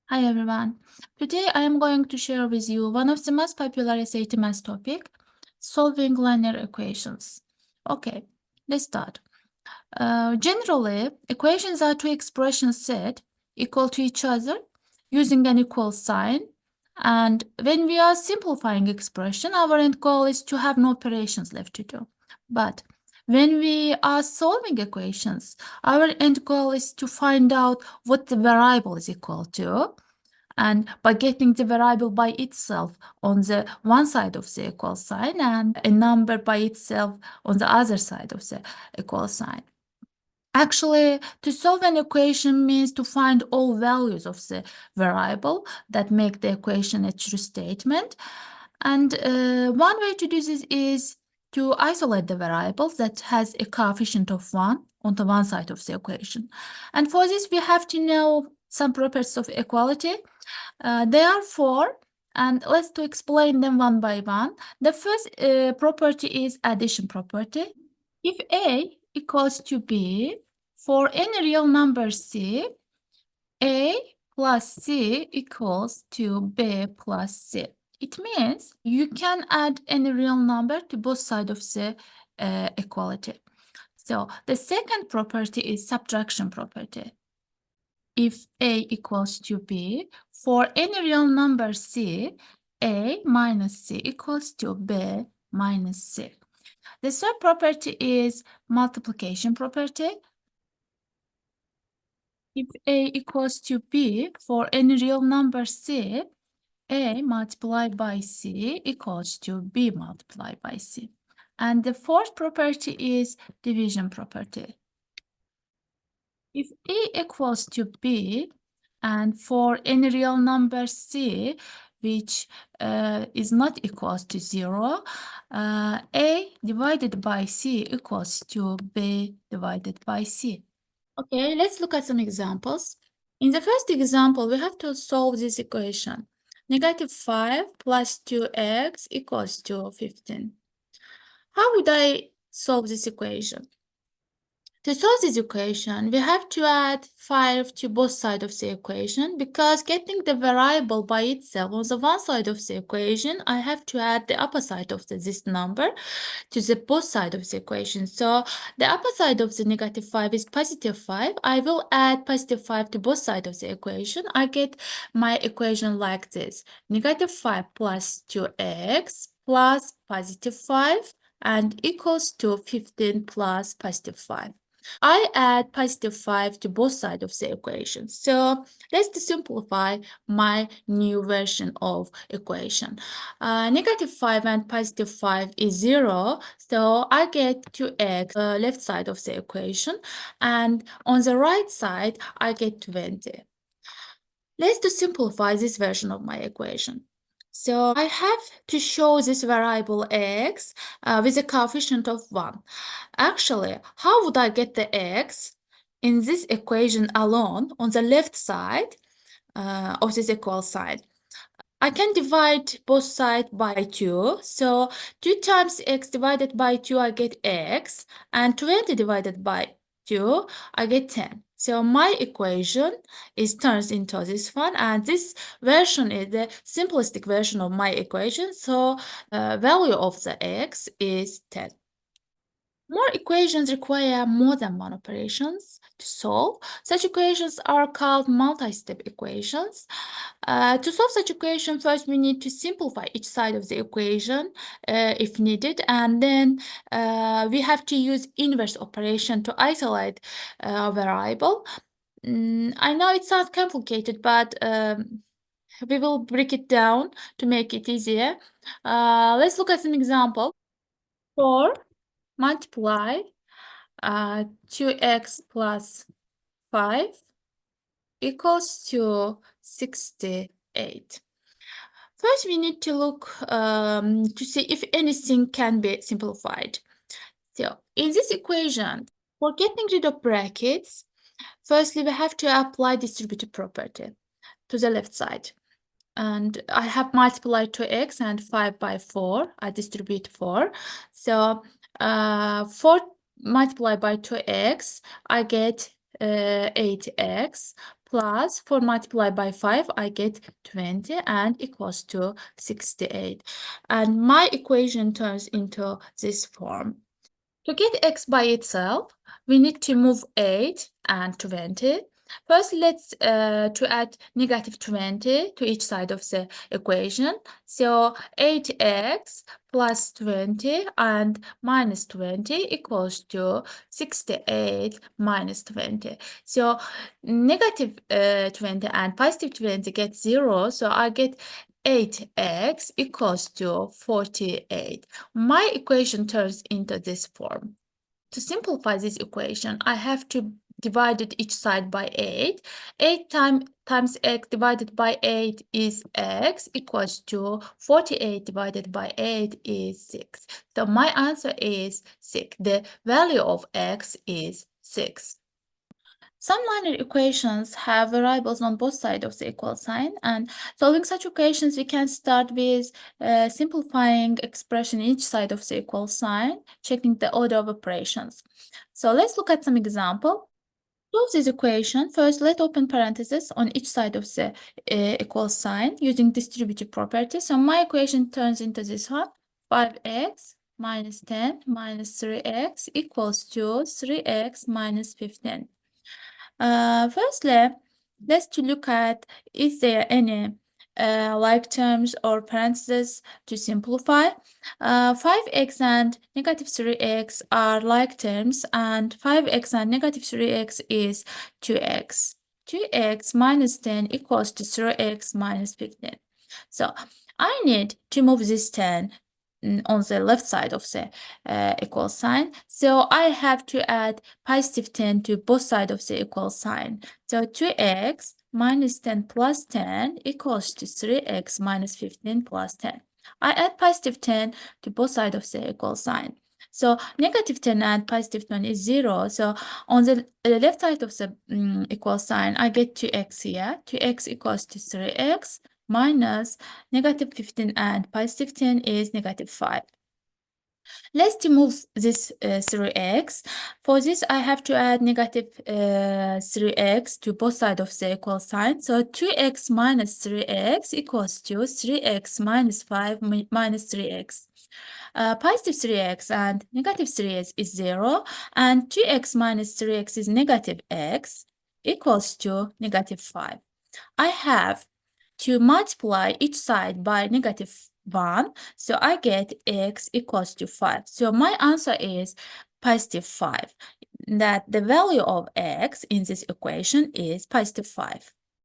Hi everyone. Today I am going to share with you one of the most popular SAT math topic, solving linear equations. Okay, let's start. Generally, equations are two expressions set equal to each other using an equal sign. And when we are simplifying expression, our end goal is to have no operations left to do. But when we are solving equations, our end goal is to find out what the variable is equal to. And by getting the variable by itself on the one side of the equal sign and a number by itself on the other side of the equal sign. Actually, to solve an equation means to find all values of the variable that make the equation a true statement. And one way to do this is to isolate the variable that has a coefficient of 1 on the one side of the equation. And for this, we have to know some properties of equality. There are 4, and let's to explain them one by one. The first property is addition property. If A equals to B, for any real number C, A plus C equals to B plus C. It means you can add any real number to both sides of the equality. So the second property is subtraction property. If A equals to B, for any real number C, A minus C equals to B minus C. The third property is multiplication property. If A equals to B, for any real number C, A multiplied by C equals to B multiplied by C. And the fourth property is division property. If A equals to B, and for any real number C, which is not equal to 0, A divided by C equals to B divided by C. Okay, let's look at some examples. In the first example, we have to solve this equation. -5 plus 2x equals to 15. How would I solve this equation? To solve this equation, we have to add 5 to both sides of the equation because getting the variable by itself on the one side of the equation, I have to add the opposite of this number to the both sides of the equation. So the opposite of the -5 is +5. I will add +5 to both sides of the equation. I get my equation like this. -5 plus 2x plus +5 and equals to 15 plus +5. I add +5 to both sides of the equation. So let's simplify my new version of equation. -5 and +5 is 0, so I get 2x left side of the equation, and on the right side, I get 20. Let's simplify this version of my equation. So I have to show this variable x with a coefficient of 1. Actually, how would I get the x in this equation alone on the left side of this equal sign? I can divide both sides by 2. So 2 times x divided by 2, I get x. And 20 divided by 2, I get 10. So my equation turns into this one. And this version is the simplistic version of my equation. So value of the x is 10. More equations require more than one operations to solve. Such equations are called multi-step equations. To solve such equation, first we need to simplify each side of the equation if needed, and then we have to use inverse operation to isolate a variable. I know it sounds complicated, but we will break it down to make it easier. Let's look at some example. 4 multiply 2x plus 5 equals to 68. First, we need to look to see if anything can be simplified. So, in this equation, for getting rid of brackets, firstly, we have to apply distributive property to the left side. And I have multiplied 2x and 5 by 4. I distribute 4. So 4 multiplied by 2x, I get 8x plus 4 multiplied by 5, I get 20 and equals to 68. And my equation turns into this form. To get x by itself, we need to move 8 and 20. First, let's to add negative 20 to each side of the equation. So 8x plus 20 and minus 20 equals to 68 minus 20. So negative 20 and positive 20 get 0. So I get 8x equals to 48. My equation turns into this form. To simplify this equation, I have to divide it each side by 8. 8 times x divided by 8 is x equals to 48 divided by 8 is 6. So my answer is 6. The value of x is 6. Some linear equations have variables on both sides of the equal sign, and solving such equations, we can start with simplifying expression each side of the equal sign, checking the order of operations. So let's look at some example. To solve this equation, first let's open parentheses on each side of the equal sign using distributive property. So my equation turns into this one, 5x minus 10 minus 3x equals to 3x minus 15. Firstly, let's to look at is there any like terms or parentheses to simplify. 5x and negative 3x are like terms, and 5x and negative 3x is 2x. 2x minus 10 equals to 3x minus 15. So I need to move this 10 on the left side of the equal sign. So I have to add positive 10 to both sides of the equal sign. So 2x minus 10 plus 10 equals to 3x minus 15 plus 10. I add positive 10 to both sides of the equal sign. So negative 10 and positive 10 is 0. So on the left side of the equal sign, I get 2x here. 2x equals to 3x minus negative 15 and positive 10 is negative 5. Let's remove this 3x. For this, I have to add negative 3x to both sides of the equal sign. So 2x minus 3x equals to 3x minus 5 minus 3x. Positive 3x and negative 3x is 0, and 2x minus 3x is negative x equals to negative 5. I have to multiply each side by negative 1, so I get x equals to 5. So my answer is positive 5. That the value of x in this equation is positive 5.